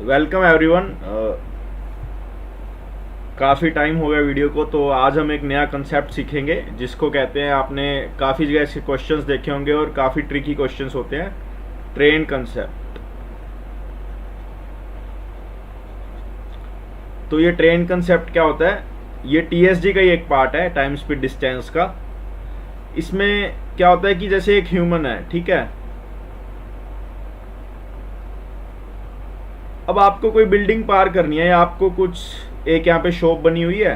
Welcome everyone. काफ़ी time हो गया वीडियो को, तो आज हम एक नया कंसेप्ट सीखेंगे जिसको कहते हैं, आपने काफ़ी जगह ऐसे क्वेश्चंस देखे होंगे और काफ़ी ट्रिकी क्वेश्चंस होते हैं, ट्रेन कंसेप्ट। तो ये ट्रेन कंसेप्ट क्या होता है? ये टीएसडी का ही एक पार्ट है, टाइम स्पीड डिस्टेंस का। इसमें क्या होता है कि जैसे एक ह्यूमन है, ठीक है। अब आपको कोई बिल्डिंग पार करनी है, या आपको कुछ एक यहाँ पे शॉप बनी हुई है,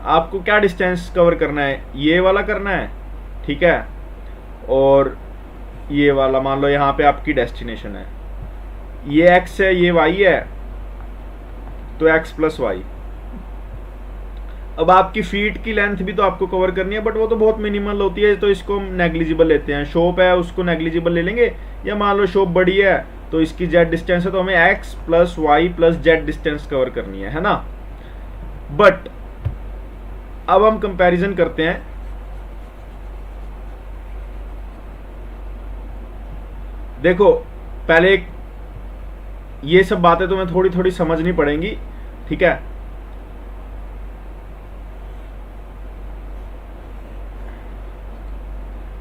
आपको क्या डिस्टेंस कवर करना है? ये वाला करना है, ठीक है। और ये वाला, मान लो यहाँ पे आपकी डेस्टिनेशन है, ये एक्स है, ये वाई है, तो एक्स प्लस वाई। अब आपकी फीट की लेंथ भी तो आपको कवर करनी है, बट वो तो बहुत मिनिमल होती है, तो इसको हम नेग्लिजिबल लेते हैं। शॉप है, उसको नेग्लिजिबल ले लेंगे। या मान लो शॉप बड़ी है, तो इसकी जेड डिस्टेंस है, तो हमें X plus Y plus Z distance cover करनी है ना। बट अब हम कंपैरिजन करते हैं। देखो, पहले ये सब बातें तुम्हें थोड़ी थोड़ी समझनी पड़ेंगी, ठीक है।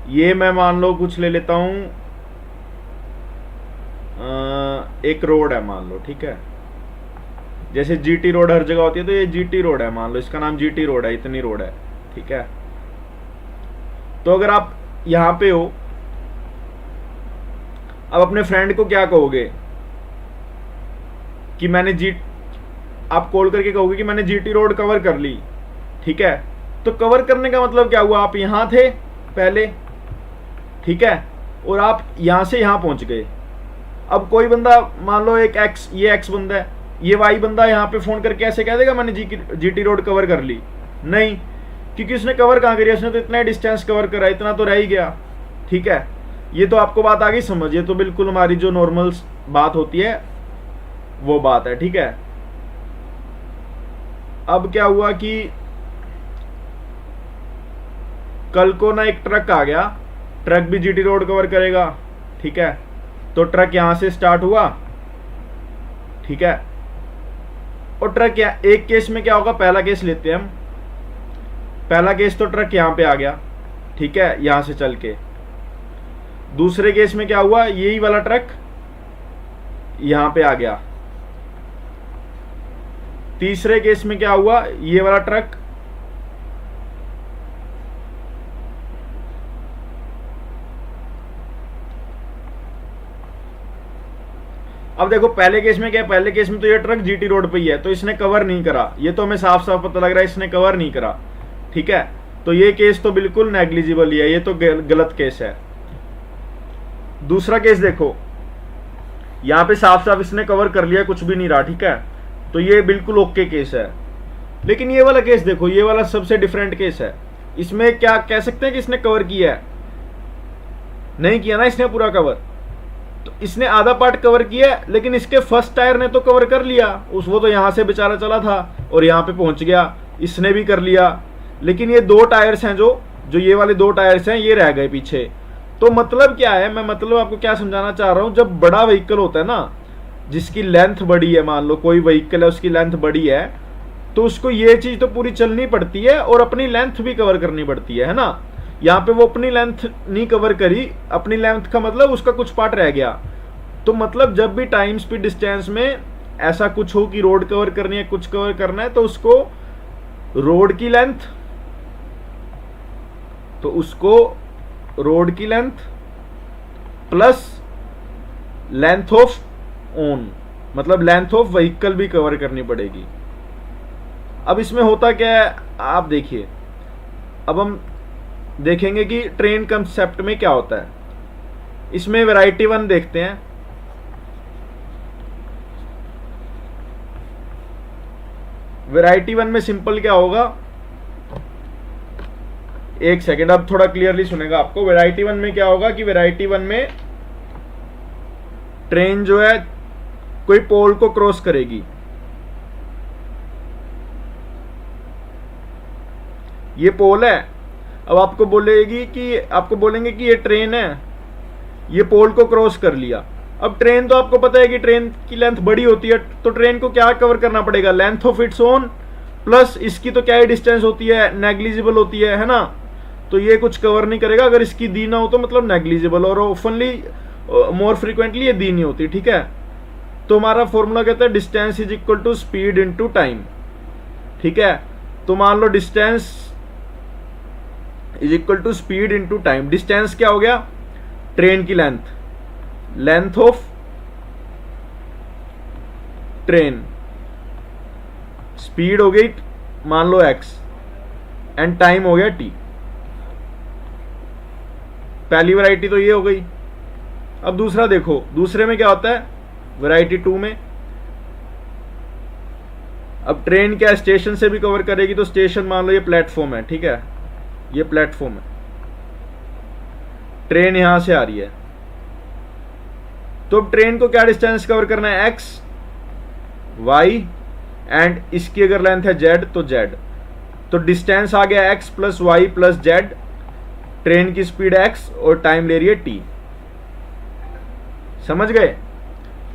ये मैं मान लो कुछ ले लेता हूं, एक रोड है मान लो, ठीक है। जैसे जीटी रोड हर जगह होती है, तो ये जीटी रोड है, मान लो इसका नाम जीटी रोड है, इतनी रोड है, ठीक है। तो अगर आप यहां पे हो, अब अपने फ्रेंड को क्या कहोगे कि आप कॉल करके कहोगे कि मैंने जीटी रोड कवर कर ली, ठीक है। तो कवर करने का मतलब क्या हुआ? आप यहां थे पहले, ठीक है, और आप यहां से यहां पहुंच गए। अब कोई बंदा, मान लो एक एक्स, ये एक्स बंदा है, ये वाई बंदा यहाँ पे फोन करके ऐसे कह देगा मैंने जीटी रोड कवर कर ली? नहीं, क्योंकि उसने कवर कहाँ करी? उसने तो इतना डिस्टेंस कवर करा, इतना तो रह ही गया, ठीक है। ये तो आपको बात आ गई समझ? ये तो बिल्कुल हमारी जो नॉर्मल बात होती है वो बात है, ठीक है। अब क्या हुआ कि कल को ना एक ट्रक आ गया, ट्रक भी जीटी रोड कवर करेगा, ठीक है। तो ट्रक यहां से स्टार्ट हुआ, ठीक है। और ट्रक एक केस में क्या होगा? पहला केस लेते हैं हम। पहला केस तो ट्रक यहां पे आ गया, ठीक है, यहां से चल के। दूसरे केस में क्या हुआ? यही वाला ट्रक यहां पे आ गया। तीसरे केस में क्या हुआ? ये वाला ट्रक अब देखो, पहले केस में क्या है? पहले केस में तो ये ट्रक जीटी रोड पे ही है, तो इसने कवर नहीं करा। ये तो हमें साफ साफ पता लग रहा है इसने कवर नहीं करा, ठीक है। तो ये केस तो बिल्कुल नेग्लिजिबल ही है, ये तो गलत केस है। दूसरा केस देखो, यहां पे साफ साफ इसने कवर कर लिया, कुछ भी नहीं रहा, ठीक है। तो ये बिल्कुल ओके केस है। लेकिन ये वाला केस देखो, ये वाला सबसे डिफरेंट केस है। इसमें क्या कह सकते हैं कि इसने कवर किया है? नहीं किया ना इसने पूरा कवर। तो इसने आधा पार्ट कवर किया, लेकिन इसके फर्स्ट टायर ने तो कवर कर लिया, वो तो यहां से बेचारा चला था और यहां पे पहुंच गया, इसने भी कर लिया। लेकिन ये दो टायर्स हैं, जो ये वाले दो टायर्स हैं, ये रह गए पीछे। तो मतलब क्या है, मैं मतलब आपको क्या समझाना चाह रहा हूं, जब बड़ा व्हीकल होता है ना, जिसकी लेंथ बड़ी है, मान लो कोई व्हीकल है उसकी लेंथ बड़ी है, तो उसको ये चीज तो पूरी चलनी पड़ती है और अपनी लेंथ भी कवर करनी पड़ती है ना। यहाँ पे वो अपनी लेंथ नहीं कवर करी, अपनी लेंथ का मतलब उसका कुछ पार्ट रह गया। तो मतलब जब भी टाइम स्पीड डिस्टेंस में ऐसा कुछ हो कि रोड कवर करनी है, कुछ कवर करना है, तो उसको रोड की length plus length of own, मतलब लेंथ ऑफ व्हीकल भी कवर करनी पड़ेगी। अब इसमें होता क्या है, आप देखिए। अब हम देखेंगे कि ट्रेन कंसेप्ट में क्या होता है। इसमें वैरायटी 1 देखते हैं। वैरायटी 1 में सिंपल क्या होगा, एक सेकेंड, अब थोड़ा क्लियरली सुनेगा आपको। वैरायटी 1 में क्या होगा कि वैरायटी 1 में ट्रेन जो है कोई पोल को क्रॉस करेगी। ये पोल है, अब आपको बोलेंगे कि ये ट्रेन है, ये पोल को क्रॉस कर लिया, अब ट्रेन तो आपको पता है कि ट्रेन की लेंथ बड़ी होती है, तो ट्रेन को क्या कवर करना पड़ेगा, length of its one plus इसकी तो क्या है डिस्टेंस होती है, नेग्लिजिबल होती है ना। तो ये कुछ कवर नहीं करेगा, अगर इसकी दी ना हो तो मतलब नेग्लिजिबल, और ओपनली मोर फ्रीक्वेंटली ये दी नहीं होती, ठीक है। तो हमारा फॉर्मूला कहता है distance is equal to speed into time, ठीक है। तो मान लो distance is equal to speed into time. Distance क्या हो गया, ट्रेन की length, length of train, speed हो गई मान लो x एंड टाइम हो गया t। पहली वैरायटी तो ये हो गई। अब दूसरा देखो, दूसरे में क्या होता है, वैरायटी 2 में अब ट्रेन क्या स्टेशन से भी कवर करेगी, तो स्टेशन मान लो ये प्लेटफॉर्म है, ठीक है, ये प्लेटफॉर्म है, ट्रेन यहां से आ रही है, तो अब ट्रेन को क्या डिस्टेंस कवर करना है, x y एंड इसकी अगर लेंथ है z तो z, तो डिस्टेंस आ गया x plus Y plus z, train की स्पीड x और टाइम ले रही है t। समझ गए,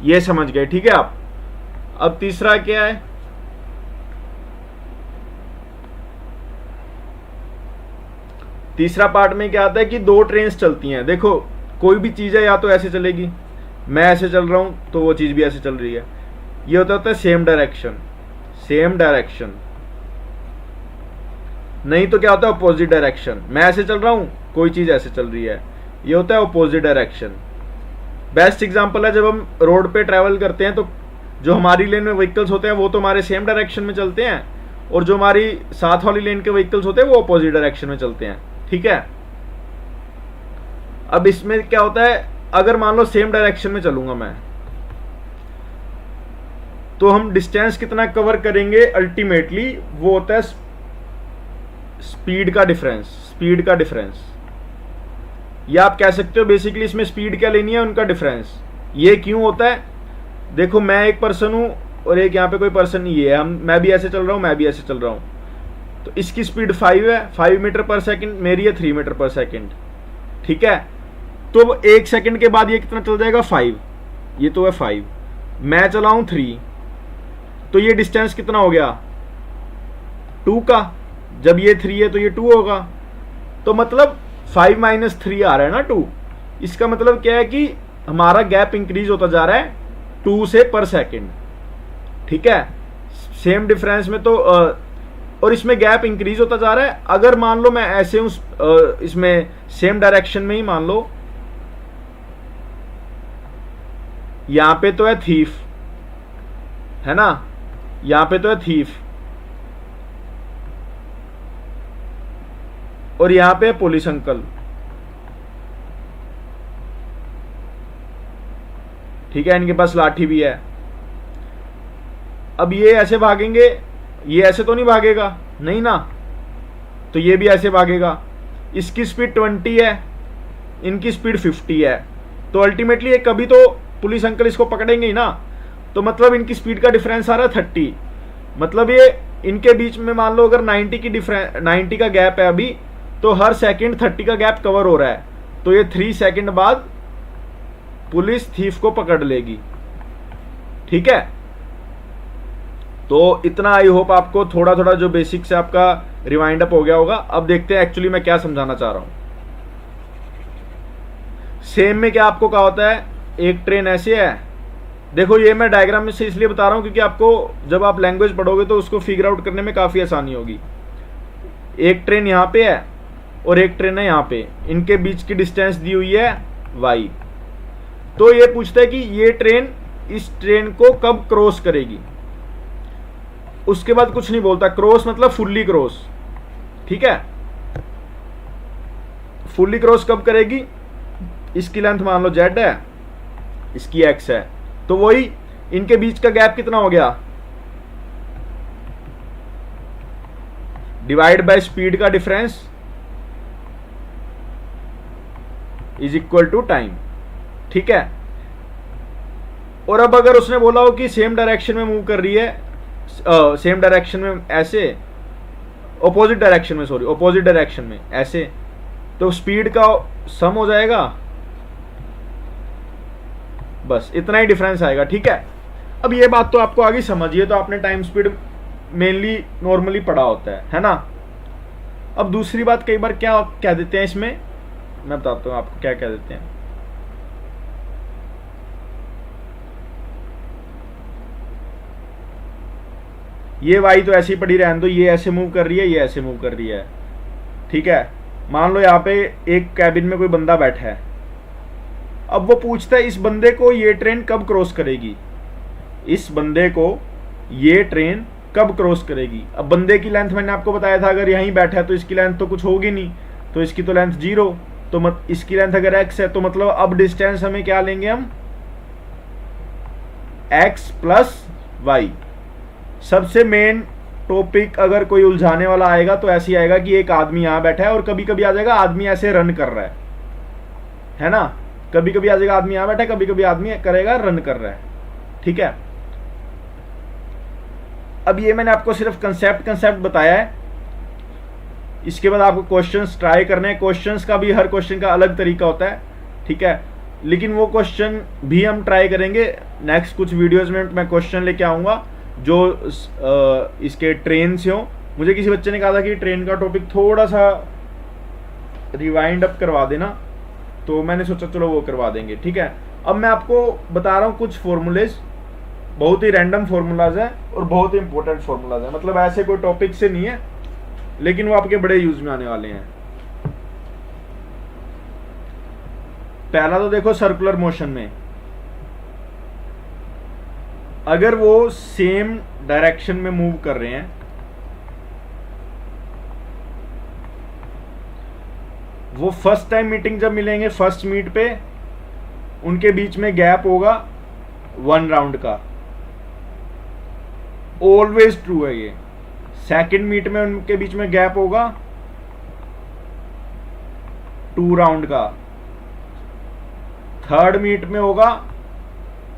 ये समझ गए, ठीक है आप। अब तीसरा क्या है, तीसरा पार्ट में क्या आता है कि दो ट्रेन्स चलती हैं। देखो कोई भी चीज है या तो ऐसे चलेगी, मैं ऐसे चल रहा हूं तो वो चीज भी ऐसे चल रही है, ये होता है सेम डायरेक्शन, सेम डायरेक्शन। नहीं तो क्या होता है अपोजिट डायरेक्शन, मैं ऐसे चल रहा हूं कोई चीज ऐसे चल रही है, ये होता है अपोजिट डायरेक्शन। बेस्ट एग्जांपल है जब हम रोड पे ट्रैवल करते हैं तो जो हमारी लेन में व्हीकल्स होते हैं वो तो हमारे सेम डायरेक्शन में चलते हैं, और जो हमारी साथ वाली लेन के व्हीकल्स होते हैं वो अपोजिट डायरेक्शन में चलते हैं, ठीक है। अब इसमें क्या होता है, अगर मान लो सेम डायरेक्शन में चलूंगा मैं, तो हम डिस्टेंस कितना कवर करेंगे, अल्टीमेटली वो होता है स्पीड का डिफरेंस, स्पीड का डिफरेंस, या आप कह सकते हो बेसिकली इसमें स्पीड क्या लेनी है, उनका डिफरेंस। ये क्यों होता है, देखो मैं एक पर्सन हूं और एक यहाँ पे कोई पर्सन नहीं है, मैं भी ऐसे चल रहा हूं, मैं भी ऐसे चल रहा हूं, तो इसकी स्पीड 5 है, 5 मीटर पर सेकंड, मेरी है 3 मीटर पर सेकंड, ठीक है। तो 1 सेकंड के बाद ये कितना चल जाएगा 5, ये तो है 5, मैं चलाऊं 3, तो ये डिस्टेंस कितना हो गया 2 का, जब ये 3 है तो ये 2 होगा, तो मतलब 5 माइनस 3 आ रहा है ना 2। इसका मतलब क्या है कि हमारा गैप इंक्रीज होता जा रहा है 2 से पर सेकंड, ठीक है। सेम डिफरेंस में तो और इसमें गैप इंक्रीज होता जा रहा है। अगर मान लो मैं ऐसे हूं इसमें सेम डायरेक्शन में ही, मान लो यहां पे तो है थीफ, है ना, यहां पे तो है थीफ, और यहां पे है पुलिस अंकल, ठीक है, इनके पास लाठी भी है। अब ये ऐसे भागेंगे, ये ऐसे तो नहीं भागेगा, नहीं ना, तो ये भी ऐसे भागेगा, इसकी स्पीड 20 है, इनकी स्पीड 50 है, तो अल्टीमेटली ये कभी तो पुलिस अंकल इसको पकड़ेंगे ही ना, तो मतलब इनकी स्पीड का डिफरेंस आ रहा है 30, मतलब ये इनके बीच में मान लो अगर 90 का गैप है अभी, तो हर सेकंड 30 का गैप कवर हो रहा है, तो ये 3 सेकंड बाद पुलिस थीफ को पकड़ लेगी, ठीक है। तो इतना आई होप आपको थोड़ा थोड़ा जो बेसिक से आपका रिवाइंड अप हो गया होगा। अब देखते हैं एक्चुअली मैं क्या समझाना चाह रहा हूं। सेम में क्या आपको कहा होता है, एक ट्रेन ऐसे है, देखो ये मैं डायग्राम में से इसलिए बता रहा हूं क्योंकि आपको जब आप लैंग्वेज पढ़ोगे तो उसको फिगर आउट करने में काफी आसानी होगी। एक ट्रेन यहां पे है और एक ट्रेन है यहां पे, इनके बीच की डिस्टेंस दी हुई है y, तो ये पूछता है कि ये ट्रेन इस ट्रेन को कब क्रॉस करेगी, उसके बाद कुछ नहीं बोलता, क्रॉस मतलब फुल्ली क्रॉस, ठीक है, फुल्ली क्रॉस कब करेगी, इसकी लेंथ मान लो z है, इसकी x है, तो वही इनके बीच का गैप कितना हो गया, डिवाइड बाय स्पीड का difference is equal to time, ठीक है। और अब अगर उसने बोला हो कि सेम डायरेक्शन में मूव कर रही है, सेम डायरेक्शन में ऐसे, ऑपोजिट डायरेक्शन में, सॉरी ऑपोजिट डायरेक्शन में ऐसे, तो स्पीड का सम हो जाएगा, बस इतना ही डिफरेंस आएगा, ठीक है। अब ये बात तो आपको आगे समझिए, तो आपने टाइम स्पीड मेनली नॉर्मली पढ़ा होता है ना। अब दूसरी बात, कई बार क्या कह देते हैं इसमें, मैं बताता हूँ आपको क्या कह देते हैं। ये वाई तो ऐसे ही पड़ी रहने दो, ये ऐसे मूव कर रही है, ये ऐसे मूव कर रही है, ठीक है। मान लो यहाँ पे एक कैबिन में कोई बंदा बैठा है, अब वो पूछता है इस बंदे को ये ट्रेन कब क्रॉस करेगी, इस बंदे को ये ट्रेन कब क्रॉस करेगी। अब बंदे की लेंथ मैंने आपको बताया था, अगर यहीं बैठा है तो इसकी लेंथ तो कुछ होगी नहीं, तो इसकी तो लेंथ 0, तो इसकी लेंथ अगर x है तो मतलब अब डिस्टेंस हमें क्या लेंगे हम, x प्लस वाई। सबसे मेन टॉपिक अगर कोई उलझाने वाला आएगा तो ऐसे ही आएगा कि एक आदमी यहां बैठा है, और कभी कभी आ जाएगा आदमी ऐसे रन कर रहा है ना, कभी कभी आ जाएगा आदमी यहां बैठा है, कभी कभी आदमी करेगा रन कर रहा है, ठीक है। अब ये मैंने आपको सिर्फ कंसेप्ट बताया है, इसके बाद आपको क्वेश्चंस ट्राई करने हैं। क्वेश्चंस का भी हर क्वेश्चन का अलग तरीका होता है, ठीक है, लेकिन वो क्वेश्चन भी हम ट्राई करेंगे नेक्स्ट कुछ वीडियोस में। मैं क्वेश्चन लेके आऊँगा जो इसके ट्रेन से हो। मुझे किसी बच्चे ने कहा था कि ट्रेन का टॉपिक थोड़ा सा रिवाइंड अप करवा देना, तो मैंने सोचा चलो वो करवा देंगे, ठीक है। अब मैं आपको बता रहा हूँ कुछ फॉर्मूलेज, बहुत ही रैंडम फॉर्मूलाज है और बहुत ही इंपॉर्टेंट फॉर्मूलाज है, मतलब ऐसे कोई टॉपिक से नहीं है, लेकिन वो आपके बड़े यूज में आने वाले हैं। पहला तो देखो, सर्कुलर मोशन में अगर वो सेम डायरेक्शन में मूव कर रहे हैं, वो फर्स्ट टाइम मीटिंग जब मिलेंगे, फर्स्ट मीट पे उनके बीच में गैप होगा 1 राउंड का, ऑलवेज ट्रू है ये। सेकंड मीट में उनके बीच में गैप होगा 2 राउंड का, थर्ड मीट में होगा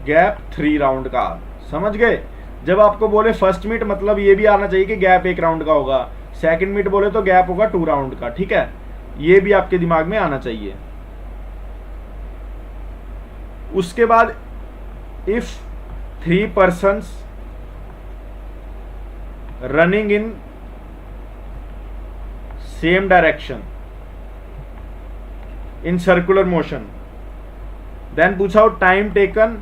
गैप 3 राउंड का। समझ गए? जब आपको बोले फर्स्ट मीट, मतलब ये भी आना चाहिए कि गैप 1 राउंड का होगा, सेकंड मीट बोले तो गैप होगा 2 राउंड का, ठीक है, ये भी आपके दिमाग में आना चाहिए। उसके बाद if 3 persons running in same direction in circular motion, then पूछा हो time taken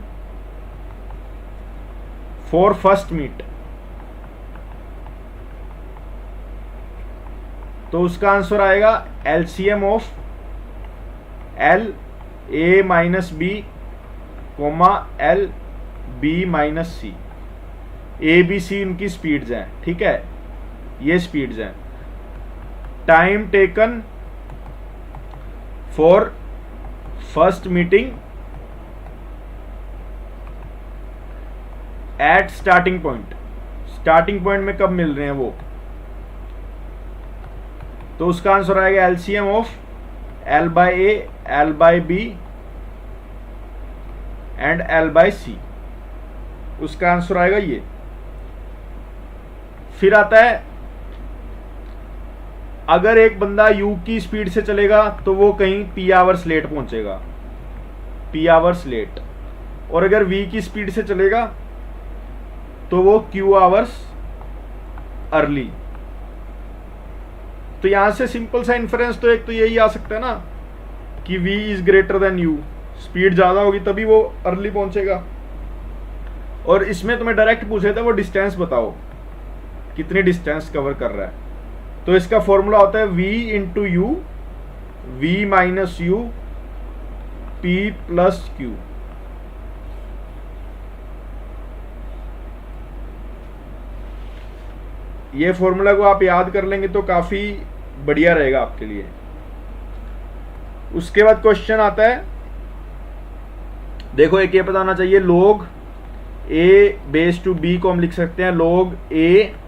for first meet, तो उसका आंसर आएगा LCM of L A minus B comma L B minus C. A B C इनकी स्पीड्स हैं, ठीक है, ये स्पीड्स हैं। Time taken for first meeting at starting point, starting point में कब मिल रहे हैं वो, तो उसका आंसर आएगा LCM of L by A, L by B and L by C, उसका आंसर आएगा ये। फिर आता है अगर एक बंदा u की स्पीड से चलेगा तो वो कहीं p आवर्स लेट पहुंचेगा, p आवर्स लेट, और अगर v की स्पीड से चलेगा तो वो q आवर्स अर्ली। तो यहां से सिंपल सा इन्फरेंस तो एक तो यही आ सकता है ना कि v is greater then u, speed ज्यादा होगी तभी वो अर्ली पहुंचेगा। और इसमें तुम्हें डायरेक्ट पूछे थे वो डिस्टेंस बताओ कितनी डिस्टेंस कवर कर रहा है, तो इसका फॉर्मूला होता है v into you, v minus you, p plus Q. ये फॉर्मूला को आप याद कर लेंगे तो काफी बढ़िया रहेगा आपके लिए। उसके बाद क्वेश्चन आता है, देखो एक ये पता होना चाहिए, log a base to b को हम लिख सकते हैं log a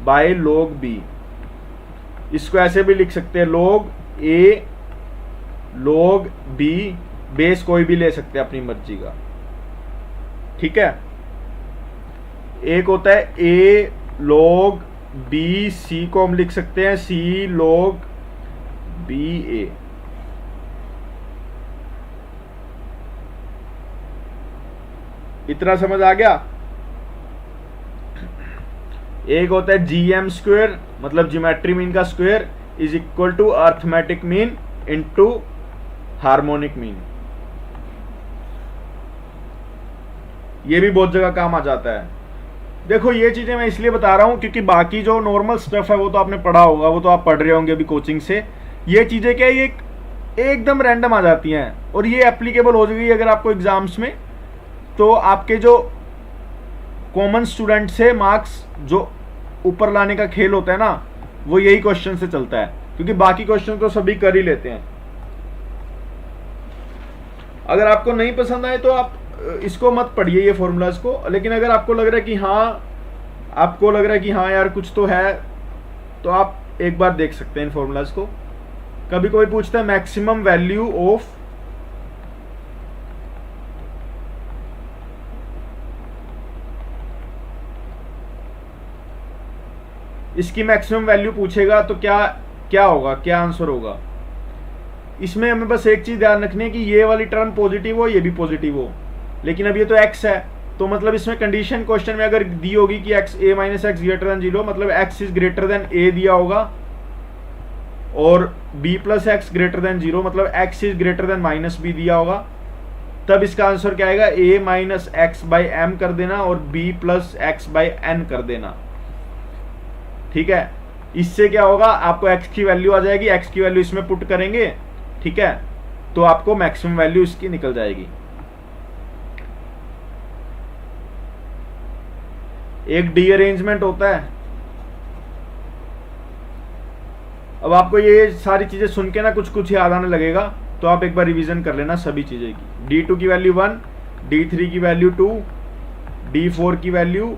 by log b। इसको ऐसे भी लिख सकते हैं log a log b, base कोई भी ले सकते हैं अपनी मर्जी का, ठीक है। एक होता है a log b, c को हम लिख सकते हैं c log b a। इतना समझ आ गया। एक होता है GM स्क्वायर, मतलब ज्योमेट्री मीन का square, is equal to arithmetic mean into harmonic mean. ये भी बहुत जगह काम आ जाता है। देखो ये चीजें मैं इसलिए बता रहा हूं क्योंकि बाकी जो नॉर्मल स्टफ है वो तो आपने पढ़ा होगा, वो तो आप पढ़ रहे होंगे अभी कोचिंग से। ये चीजें क्या ये एकदम रैंडम आ जाती हैं और ये एप्लीकेबल हो जाएगी अगर आपको एग्जाम्स में, तो आपके जो कॉमन स्टूडेंट से मार्क्स जो ऊपर लाने का खेल होता है ना, वो यही क्वेश्चन से चलता है, क्योंकि बाकी क्वेश्चन तो सभी कर ही लेते हैं। अगर आपको नहीं पसंद आए तो आप इसको मत पढ़िए ये फॉर्मूलाज को, लेकिन अगर आपको लग रहा है कि हाँ यार कुछ तो है, तो आप एक बार देख सकते हैं इन फॉर्मूलाज को। कभी कोई पूछता है मैक्सिमम वैल्यू ऑफ इसकी मैक्सिमम वैल्यू पूछेगा तो क्या होगा, क्या आंसर होगा। इसमें हमें बस एक चीज ध्यान रखनी है कि ये वाली टर्म पॉजिटिव हो, ये भी पॉजिटिव हो, लेकिन अब ये तो x है, तो मतलब इसमें कंडीशन क्वेश्चन में अगर दी होगी कि x a minus X greater than 0, मतलब x is greater than a दिया होगा, और b plus X greater than 0 मतलब x is greater than minus b दिया होगा, तब इसका आंसर क्या आएगा, a minus X by M कर देना और b plus X by N कर देना। ठीक है, इससे क्या होगा, आपको x की वैल्यू आ जाएगी, x की वैल्यू इसमें पुट करेंगे, ठीक है, तो आपको मैक्सिमम वैल्यू इसकी निकल जाएगी। एक डी अरेंजमेंट होता है। अब आपको ये सारी चीजें सुन के ना कुछ कुछ याद आने लगेगा, तो आप एक बार रिवीजन कर लेना सभी चीजें की। D2 की वैल्यू 1, D3 की वैल्यू 2, D4 की वैल्यू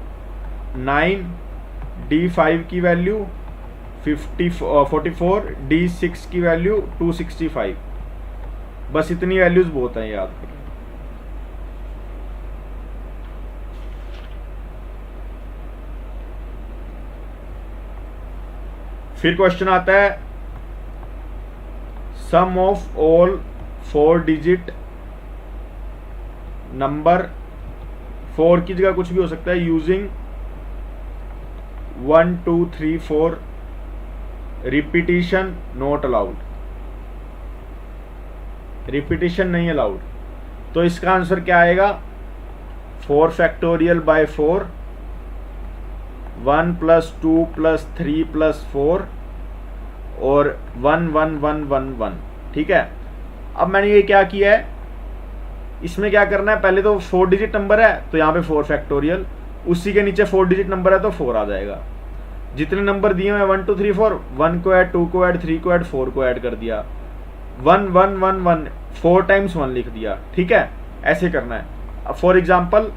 9, D5 की वैल्यू 44, D6 की वैल्यू 265। बस इतनी वैल्यूज बहुत हैं याद करें। फिर क्वेश्चन आता है सम ऑफ ऑल 4 डिजिट नंबर, 4 की जगह कुछ भी हो सकता है, using 1 2 3 4, repetition not allowed, repetition नहीं अलाउड। तो इसका आंसर क्या आएगा, 4 factorial by 4, 1 plus 2 plus 3 plus 4 और 1 1 1 1 1। ठीक है, अब मैंने ये क्या किया है, इसमें क्या करना है, पहले तो 4 डिजिट नंबर है तो यहाँ पे 4 फैक्टोरियल, उसी के नीचे 4 डिजिट नंबर है तो 4 आ जाएगा। जितने नंबर दिए हुए 1 2 3 4, 1 को ऐड, 2 को ऐड, 3 को ऐड, 4 को ऐड कर दिया, 1 1 1 1 4 टाइम्स 1 लिख दिया। ठीक है, ऐसे करना है। अब फॉर एग्जाम्पल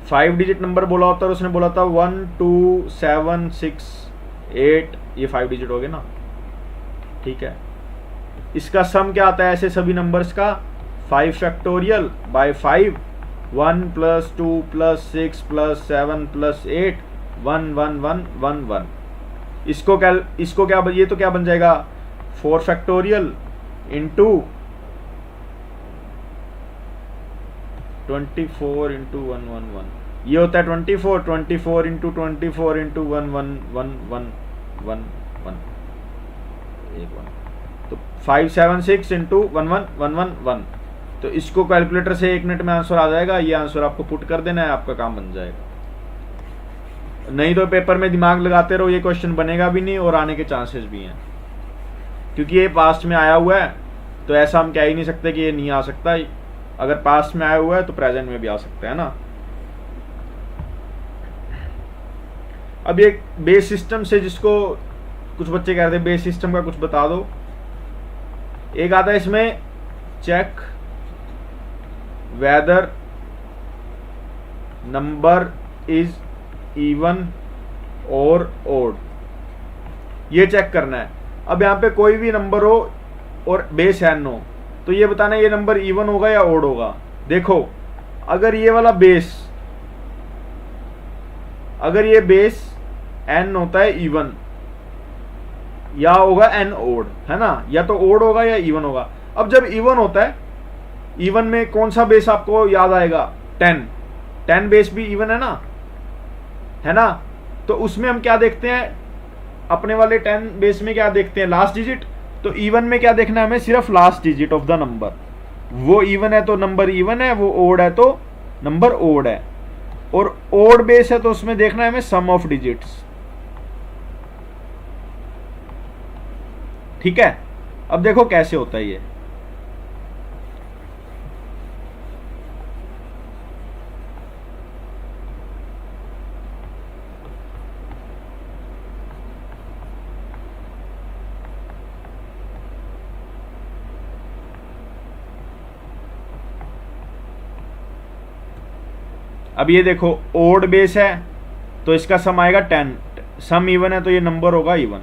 5 डिजिट नंबर बोला होता है, उसने बोला था 1 2 7 6 8, ये 5 डिजिट हो गए ना। ठीक है, इसका सम क्या आता है ऐसे सभी नंबर्स का, 5 factorial by 5, 1 plus 2 plus 6 plus 7 plus 8, 1 1 1 1 1। इसको क्या ये तो क्या बन जाएगा, 4 फैक्टोरियल इंटू 24 इंटू 1 1 1, ये होता है 24, 24 इंटू 24 इंटू 1 1 1 1 1 1, एक 1, तो 5 7 6 इंटू 1 1 1 1 1। तो इसको कैलकुलेटर से 1 मिनट में आंसर आ जाएगा, ये आंसर आपको पुट कर देना है, आपका काम बन जाएगा। नहीं तो पेपर में दिमाग लगाते रहो, ये क्वेश्चन बनेगा भी नहीं और आने के चांसेस भी हैं, क्योंकि ये पास्ट में आया हुआ है, तो ऐसा हम कह ही नहीं सकते कि ये नहीं आ सकता। अगर पास्ट में आया हुआ है तो प्रेजेंट में भी आ सकता है ना। अब ये बेस सिस्टम से, जिसको कुछ बच्चे कह रहे थे बेस सिस्टम का कुछ बता दो, एक आता है इसमें check whether number is even और ओड, ये चेक करना है। अब यहाँ पे कोई भी नंबर हो और बेस एन हो, तो ये बताना ये नंबर इवन होगा या ओड होगा। देखो, अगर ये वाला बेस, अगर ये बेस n होता है इवन, या होगा n ओड, है ना, या तो ओड होगा या इवन होगा। अब जब इवन होता है, इवन में कौन सा बेस आपको याद आएगा? 10, 10 बेस भी इवन है ना। तो उसमें हम क्या देखते हैं, अपने वाले 10 बेस में क्या देखते हैं? Last digit. तो इवन में क्या देखना है हमें? सिर्फ last digit of the number. वो इवन है तो नंबर इवन है, वो ओड है तो नंबर ओड है। और ओड बेस है तो उसमें देखना है हमें सम ऑफ डिजिट्स। ठीक है, अब देखो कैसे होता है ये। अब ये देखो ओड बेस है तो इसका सम आएगा 10, सम इवन है तो ये नंबर होगा इवन।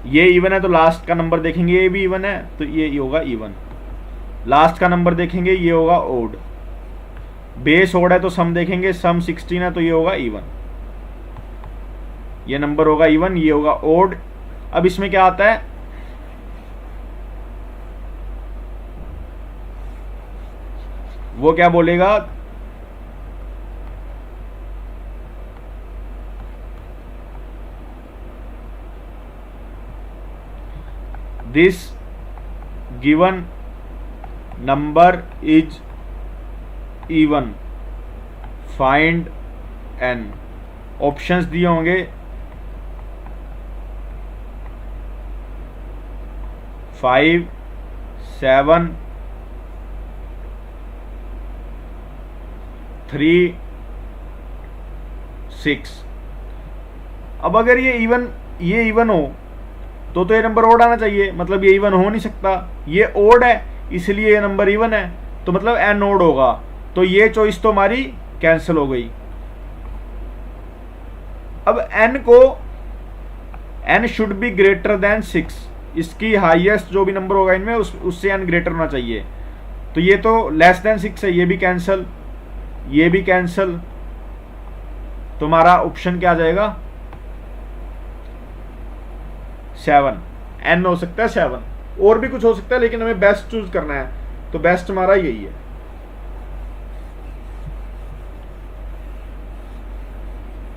ये इवन है तो लास्ट का नंबर देखेंगे ये भी इवन है तो ये होगा इवन। लास्ट का नंबर देखेंगे ये होगा ओड। बेस ओड है तो सम देखेंगे, सम 16 है तो ये होगा इवन। ये नंबर होगा इवन, ये होगा ओड। अब इसमें क्या आता है? वो क्या बोलेगा? This given number is even, find n। Options दिए होंगे 5, 7, 3, 6। अब अगर ये इवन हो तो ये नंबर ओड आना चाहिए, मतलब ये इवन हो नहीं सकता। ये ओड है इसलिए ये नंबर इवन है, तो मतलब n ओड होगा। तो ये चॉइस तो हमारी कैंसिल हो गई। अब n should be greater than 6। इसकी हाईएस्ट जो भी नंबर होगा इनमें उससे n ग्रेटर होना चाहिए। तो ये तो लेस देन 6 है, ये भी कैंसिल, ये भी कैंसिल। तुम्हारा ऑप्शन क्या आ जाएगा? 7, n हो सकता है 7, और भी कुछ हो सकता है लेकिन हमें बेस्ट चूज करना है, तो बेस्ट हमारा यही है।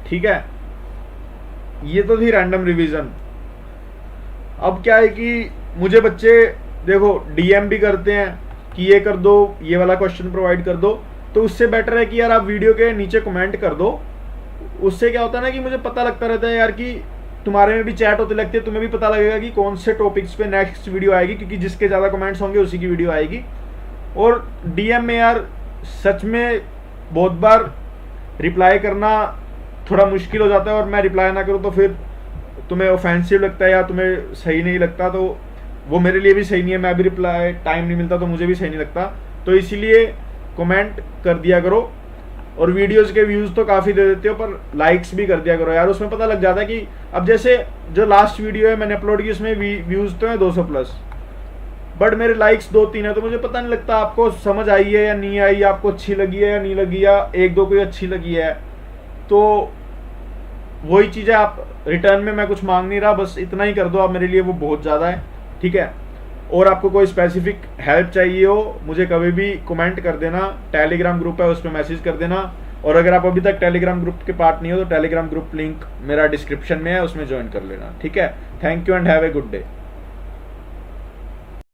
ठीक है, ये तो थी रैंडम रिवीजन। अब क्या है कि मुझे बच्चे देखो डीएम भी करते हैं कि ये कर दो, ये वाला क्वेश्चन प्रोवाइड कर दो। तो उससे बेटर है कि यार आप वीडियो के नीचे कमेंट कर दो। उससे क्या होता है ना कि मुझे पता लगता रहता है यार कि तुम्हारे में भी चैट होती लगती है, तुम्हें भी पता लगेगा कि कौन से टॉपिक्स पे नेक्स्ट वीडियो आएगी, क्योंकि जिसके ज़्यादा कमेंट्स होंगे उसी की वीडियो आएगी। और डीएम में यार सच में बहुत बार रिप्लाई करना थोड़ा मुश्किल हो जाता है, और मैं रिप्लाई ना करूँ तो फिर तुम्हें ऑफेंसिव लगता है या तुम्हें सही नहीं लगता, तो वो मेरे लिए भी सही नहीं है। मैं भी रिप्लाई टाइम नहीं मिलता तो मुझे भी सही नहीं लगता। तो इसीलिए कमेंट कर दिया करो, और वीडियोस के व्यूज़ तो काफ़ी दे देते हो पर लाइक्स भी कर दिया करो यार। उसमें पता लग जाता है कि अब जैसे जो लास्ट वीडियो है मैंने अपलोड की उसमें व्यूज़ तो है 200+, बट मेरे लाइक्स 2-3 है। तो मुझे पता नहीं लगता आपको समझ आई है या नहीं आई, आपको अच्छी लगी है या नहीं लगी, या 1-2 कोई अच्छी लगी है। तो वही चीज़ है, आप रिटर्न में मैं कुछ मांग नहीं रहा, बस इतना ही कर दो आप मेरे लिए, वो बहुत ज़्यादा है। ठीक है, और आपको कोई स्पेसिफिक हेल्प चाहिए हो मुझे कभी भी कमेंट कर देना। टेलीग्राम ग्रुप है उस पर मैसेज कर देना, और अगर आप अभी तक टेलीग्राम ग्रुप के पार्ट नहीं हो तो टेलीग्राम ग्रुप लिंक मेरा डिस्क्रिप्शन में है, उसमें ज्वाइन कर लेना। ठीक है, thank you and have a good day.